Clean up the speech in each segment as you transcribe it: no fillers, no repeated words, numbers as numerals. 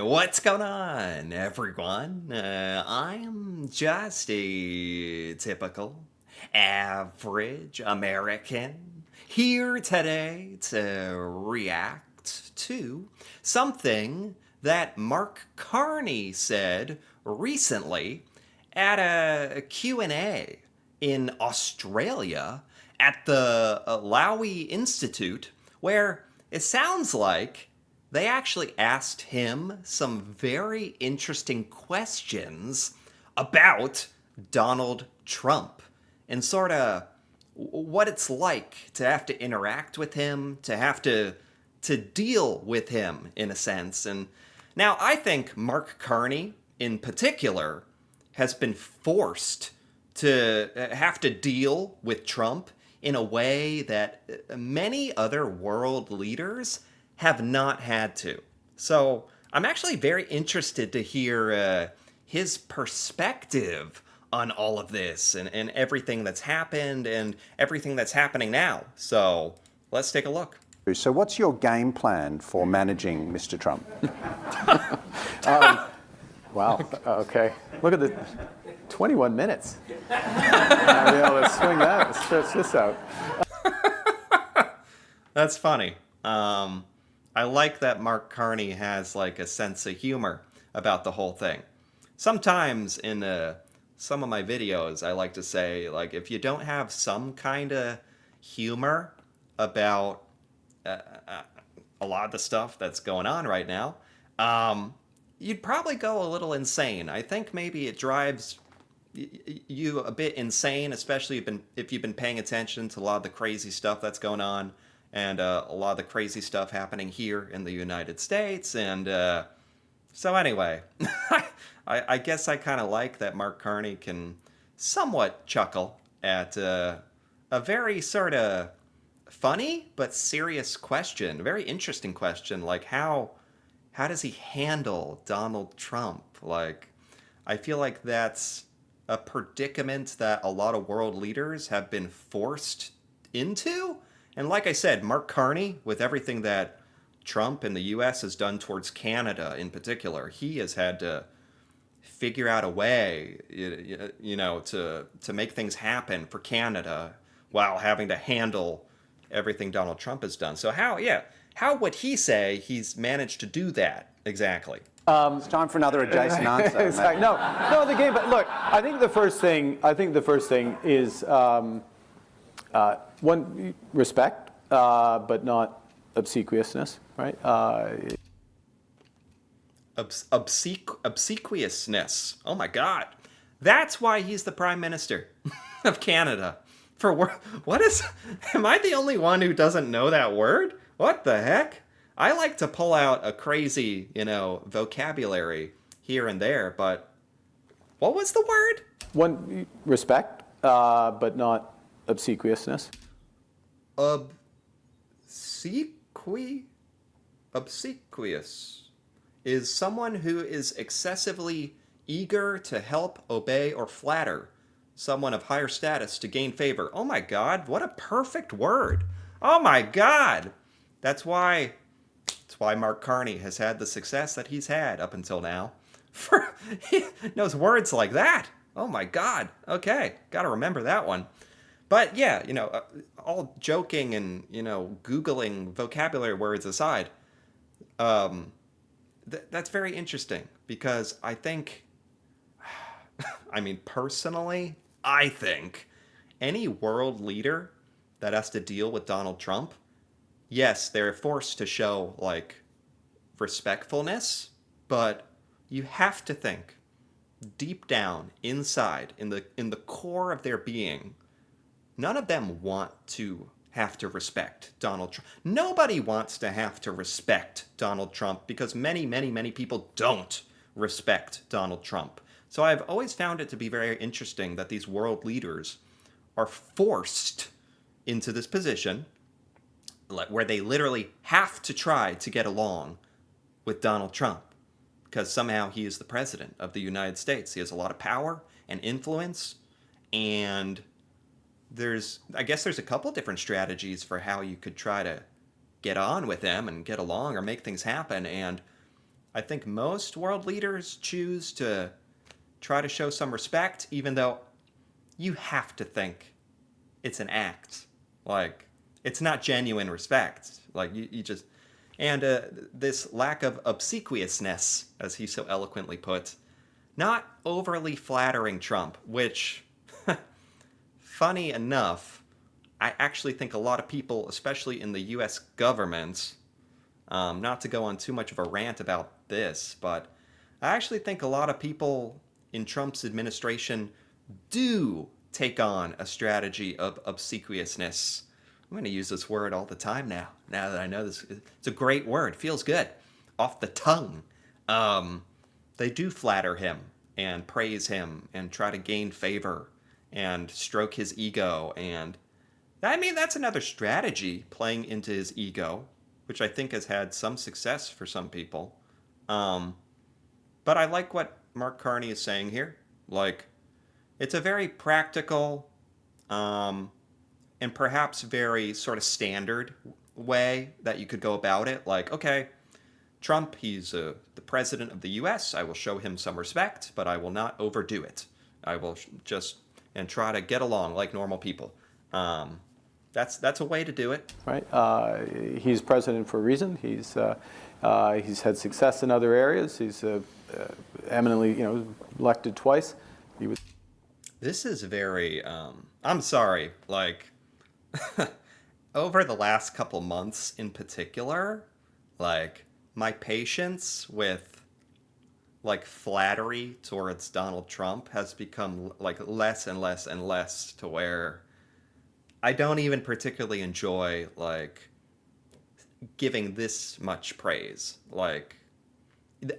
What's going on, everyone? I'm just a typical, average American here today to react to something that Mark Carney said recently at a Q&A in Australia at the Lowy Institute, where it sounds like they actually asked him some very interesting questions about Donald Trump and sort of what it's like to have to interact with him, to have to deal with him in a sense. And now I think Mark Carney in particular has been forced to have to deal with Trump in a way that many other world leaders have not had to. So I'm actually very interested to hear his perspective on all of this and everything that's happened and everything that's happening now. So let's take a look. So what's your game plan for managing Mr. Trump? Wow. Okay. Look at the 21 minutes. Let's swing that. Let's stretch this out. That's funny. I like that Mark Carney has like a sense of humor about the whole thing. Sometimes in some of my videos, I like to say, like, if you don't have some kind of humor about a lot of the stuff that's going on right now, you'd probably go a little insane. I think maybe it drives you a bit insane, especially if you've been paying attention to a lot of the crazy stuff that's going on and a lot of the crazy stuff happening here in the United States. And so anyway, I guess I kind of like that Mark Carney can somewhat chuckle at a very sort of funny but serious question, a very interesting question, like how does he handle Donald Trump? Like, I feel like that's a predicament that a lot of world leaders have been forced into. And like I said, Mark Carney, with everything that Trump and the U.S. has done towards Canada in particular, he has had to figure out a way, to make things happen for Canada while having to handle everything Donald Trump has done. So how would he say he's managed to do that exactly? It's time for another adjacent answer. Exactly. No, the game. But look, I think the first thing is one, respect, but not obsequiousness, right? Obsequiousness. Oh my God, that's why he's the Prime Minister of Canada. What is? Am I the only one who doesn't know that word? What the heck? I like to pull out a crazy, vocabulary here and there, but what was the word? One, respect, but not obsequiousness. Obsequious is someone who is excessively eager to help, obey, or flatter someone of higher status to gain favor. Oh my God, what a perfect word. Oh my God. That's why Mark Carney has had the success that he's had up until now. He knows words like that. Oh my God. Okay, got to remember that one. But yeah, all joking and, Googling vocabulary words aside, that's very interesting because I think, personally, I think any world leader that has to deal with Donald Trump, yes, they're forced to show like respectfulness, but you have to think deep down inside in the core of their being, none of them want to have to respect Donald Trump. Nobody wants to have to respect Donald Trump because many, many, many people don't respect Donald Trump. So I've always found it to be very interesting that these world leaders are forced into this position where they literally have to try to get along with Donald Trump because somehow he is the president of the United States. He has a lot of power and influence, and I guess there's a couple different strategies for how you could try to get on with him and get along or make things happen. And I think most world leaders choose to try to show some respect, even though you have to think it's an act. Like, it's not genuine respect. Like, you just. And this lack of obsequiousness, as he so eloquently put, not overly flattering Trump, which, funny enough, I actually think a lot of people, especially in the US government, not to go on too much of a rant about this, but I actually think a lot of people in Trump's administration do take on a strategy of obsequiousness. I'm going to use this word all the time now that I know this. It's a great word. Feels good. Off the tongue. They do flatter him and praise him and try to gain favor and stroke his ego. And I mean, that's another strategy, playing into his ego, which I think has had some success for some people. Um, but I like what Mark Carney is saying here. Like, it's a very practical, um, and perhaps very sort of standard way that you could go about it. Like, okay, Trump, he's the president of the U.S. I will show him some respect, but I will not overdo it. I will just and try to get along like normal people. That's a way to do it. Right. He's president for a reason. He's had success in other areas. He's eminently, elected twice. He was. This is very. I'm sorry. Like, over the last couple months in particular, like, my patience with like flattery towards Donald Trump has become like less and less and less, to where I don't even particularly enjoy like giving this much praise. Like,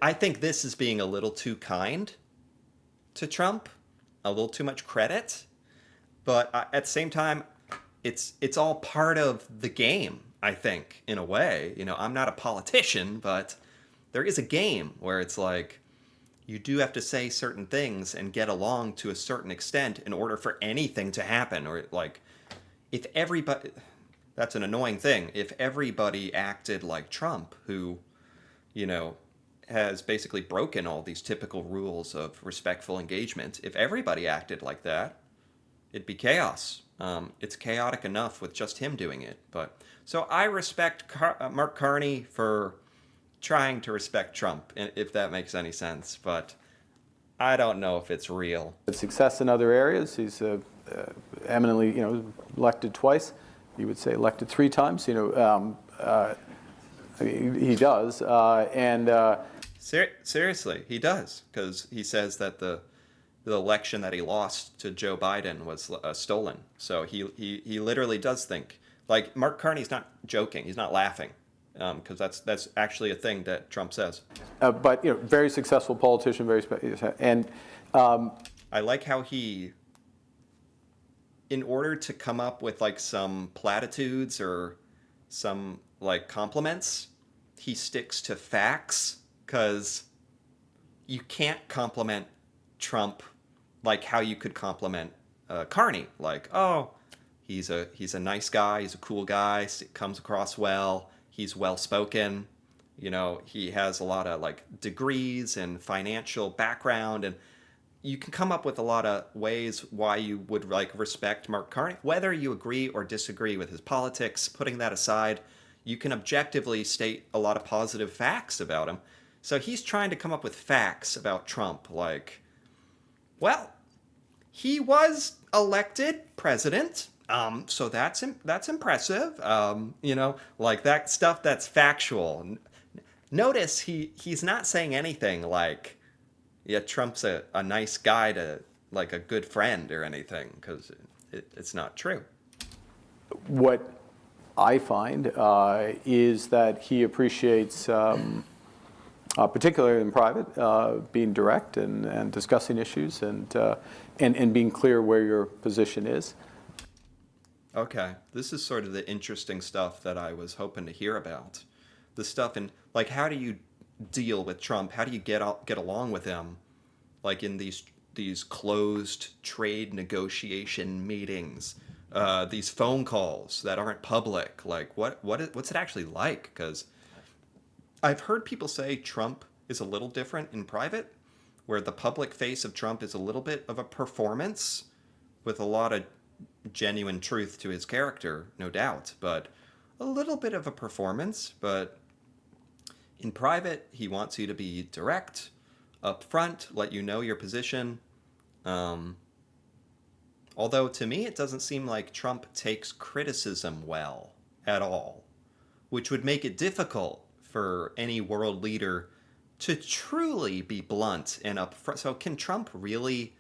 I think this is being a little too kind to Trump, a little too much credit. But at the same time, it's all part of the game, I think, in a way. I'm not a politician, but there is a game where it's like you do have to say certain things and get along to a certain extent in order for anything to happen. Or like, if everybody, that's an annoying thing. If everybody acted like Trump, who, has basically broken all these typical rules of respectful engagement, if everybody acted like that, it'd be chaos. It's chaotic enough with just him doing it. But so I respect Mark Carney for trying to respect Trump, if that makes any sense. But I don't know if it's real. Had success in other areas. He's eminently, elected twice. You would say elected 3 times. I mean, he does. Seriously, he does, because he says that the election that he lost to Joe Biden was stolen. So he literally does think, like, Mark Carney's not joking. He's not laughing, because that's actually a thing that Trump says. But very successful politician, I like how he, in order to come up with like some platitudes or some like compliments, he sticks to facts, because you can't compliment Trump like how you could compliment Carney. Like, oh, he's a nice guy, he's a cool guy, comes across well, he's well spoken, he has a lot of like degrees and financial background, and you can come up with a lot of ways why you would like respect Mark Carney. Whether you agree or disagree with his politics, putting that aside, you can objectively state a lot of positive facts about him. So he's trying to come up with facts about Trump, like, well, he was elected president, so that's impressive. Like that stuff that's factual. Notice he's not saying anything like, yeah, Trump's a nice guy to, like, a good friend or anything, because it's not true. what I find is that he appreciates, particularly in private, being direct and discussing issues and being clear where your position is. Okay, this is sort of the interesting stuff that I was hoping to hear about. The stuff in, like, how do you deal with Trump? How do you get along with him, like, in these closed trade negotiation meetings, these phone calls that aren't public? Like, what's it actually like? Because I've heard people say Trump is a little different in private, where the public face of Trump is a little bit of a performance with a lot of genuine truth to his character, no doubt, but a little bit of a performance. But in private, he wants you to be direct, upfront, let you know your position. Um, Although to me, it doesn't seem like Trump takes criticism well at all, which would make it difficult for any world leader to truly be blunt and upfront. So, can Trump really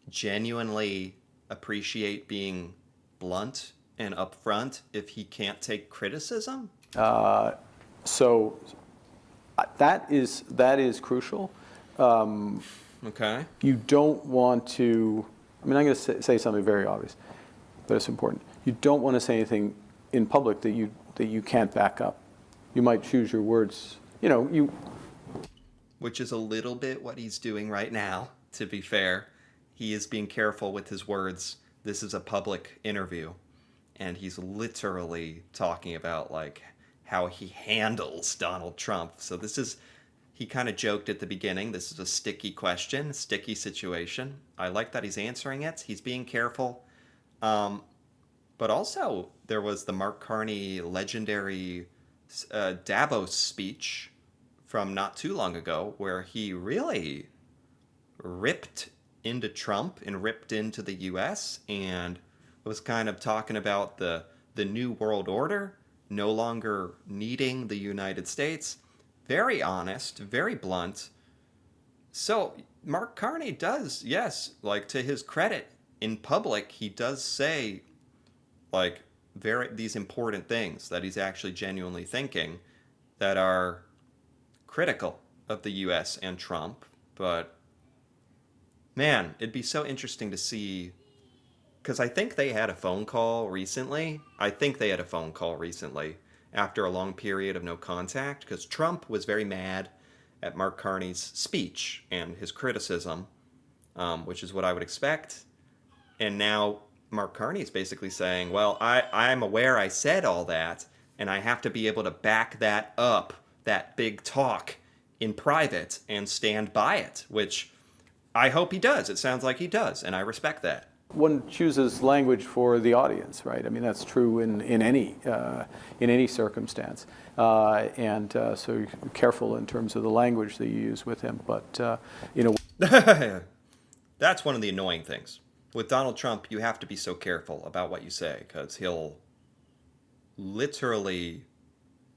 genuinely appreciate being blunt and upfront if he can't take criticism? So that is crucial. Okay. You don't want to. I mean, I'm going to say something very obvious, but it's important. You don't want to say anything in public that you can't back up. You might choose your words. Which is a little bit what he's doing right now, to be fair. He is being careful with his words. This is a public interview, and he's literally talking about like how he handles Donald Trump. So he kind of joked at the beginning, this is a sticky question, sticky situation. I like that he's answering it. He's being careful. But also, there was the Mark Carney legendary Davos speech from not too long ago, where he really ripped into Trump and ripped into the U.S. and was kind of talking about the new world order, no longer needing the United States. Very honest, very blunt. So Mark Carney does, yes, like to his credit, in public, he does say like these important things that he's actually genuinely thinking that are critical of the US and Trump. But man, it'd be so interesting to see, because I think they had a phone call recently. After a long period of no contact, because Trump was very mad at Mark Carney's speech and his criticism, which is what I would expect. And now Mark Carney is basically saying, well, I'm aware I said all that, and I have to be able to back that up, that big talk, in private and stand by it, which I hope he does. It sounds like he does, and I respect that. One chooses language for the audience, right? I mean, that's true in any circumstance, and so you're careful in terms of the language that you use with him. But That's one of the annoying things. With Donald Trump, you have to be so careful about what you say, because he'll literally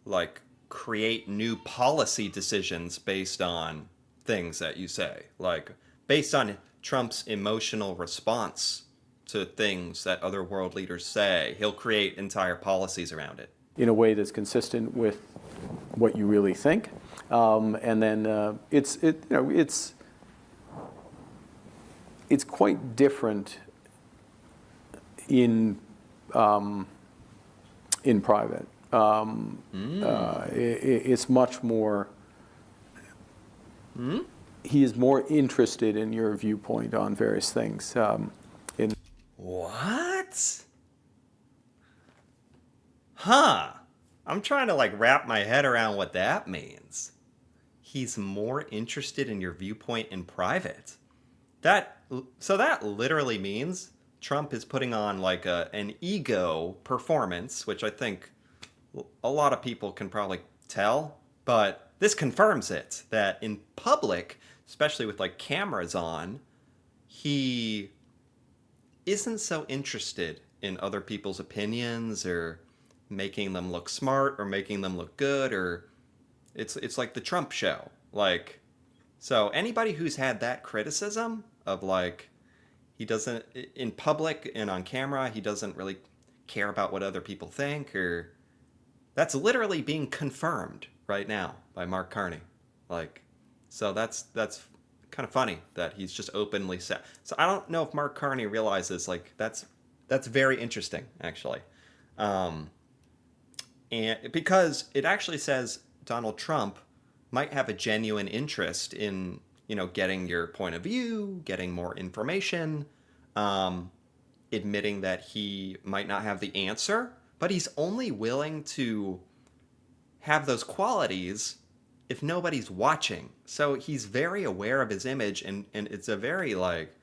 like create new policy decisions based on things that you say, like based on Trump's emotional response to things that other world leaders say. He'll create entire policies around it in a way that's consistent with what you really think, and then it's quite different in private. It's much more. He is more interested in your viewpoint on various things. What? Huh. I'm trying to like wrap my head around what that means. He's more interested in your viewpoint in private. So that literally means Trump is putting on like an ego performance, which I think a lot of people can probably tell, but this confirms it, that in public, especially with like cameras on, he isn't so interested in other people's opinions or making them look smart or making them look good, or it's like the Trump show. Like, so anybody who's had that criticism of like he doesn't in public and on camera, he doesn't really care about what other people think, or that's literally being confirmed right now by Mark Carney. Like, so that's kind of funny that he's just openly said. So I don't know if Mark Carney realizes like that's very interesting actually, and because it actually says Donald Trump might have a genuine interest in getting your point of view, getting more information, admitting that he might not have the answer, but he's only willing to have those qualities if nobody's watching. So he's very aware of his image, and it's a very like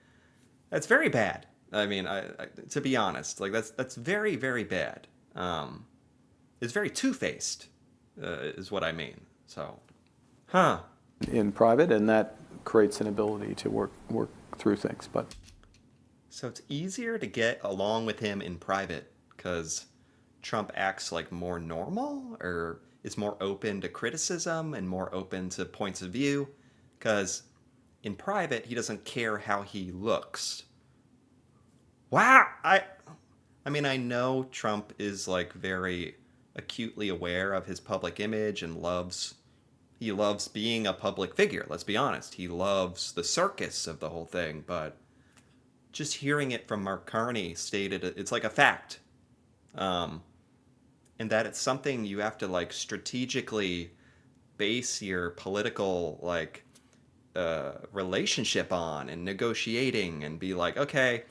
that's very bad. I mean, to be honest, like that's very very bad. It's very two-faced, is what I mean. So, huh? In private, and that creates an ability to work through things. But So it's easier to get along with him in private because Trump acts like more normal, or is more open to criticism and more open to points of view. Because in private, he doesn't care how he looks. Wow, I mean, I know Trump is like very acutely aware of his public image and he loves being a public figure. Let's be honest. He loves the circus of the whole thing, but just hearing it from Mark Carney stated it's like a fact. And that it's something you have to like strategically base your political like relationship on and negotiating and be like, okay,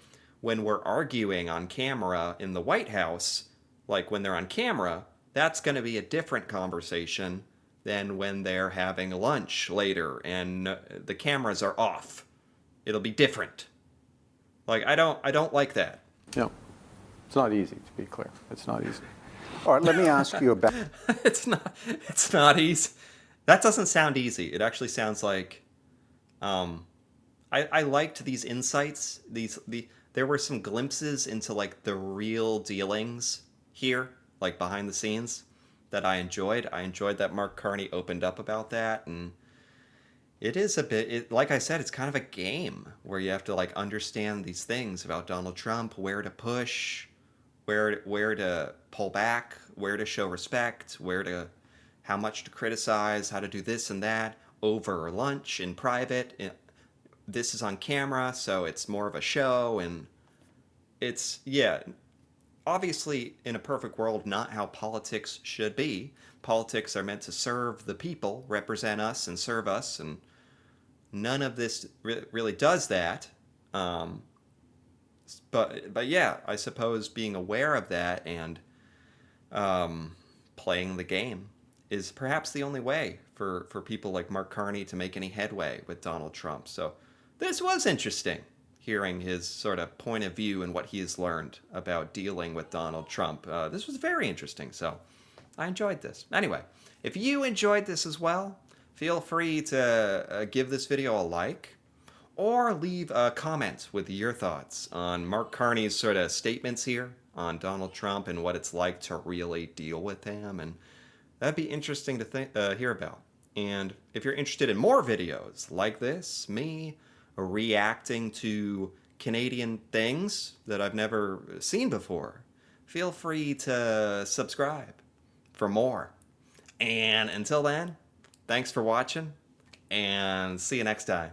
when we're arguing on camera in the White House, like when they're on camera, that's going to be a different conversation than when they're having lunch later and the cameras are off. It'll be different. Like I don't like that. no, it's not easy, to be clear. It's not easy. All right, let me ask you about. It's not easy. That doesn't sound easy. It actually sounds like I liked these insights. There were some glimpses into like the real dealings here, like behind the scenes, that I enjoyed. I enjoyed that Mark Carney opened up about that, and it is a bit, like I said, it's kind of a game where you have to like understand these things about Donald Trump, where to push, where to pull back, where to show respect, how much to criticize, how to do this and that over lunch in private. This is on camera, so it's more of a show, and it's yeah. Obviously, in a perfect world, not how politics should be. Politics are meant to serve the people, represent us, and serve us, and none of this really does that. But yeah, I suppose being aware of that and playing the game is perhaps the only way for people like Mark Carney to make any headway with Donald Trump. So this was interesting, hearing his sort of point of view and what he has learned about dealing with Donald Trump. This was very interesting, so I enjoyed this. Anyway, if you enjoyed this as well, feel free to give this video a like or leave a comment with your thoughts on Mark Carney's sort of statements here on Donald Trump and what it's like to really deal with him. And that'd be interesting to hear about. And if you're interested in more videos like this, me reacting to Canadian things that I've never seen before, feel free to subscribe for more. And until then, thanks for watching, and see you next time.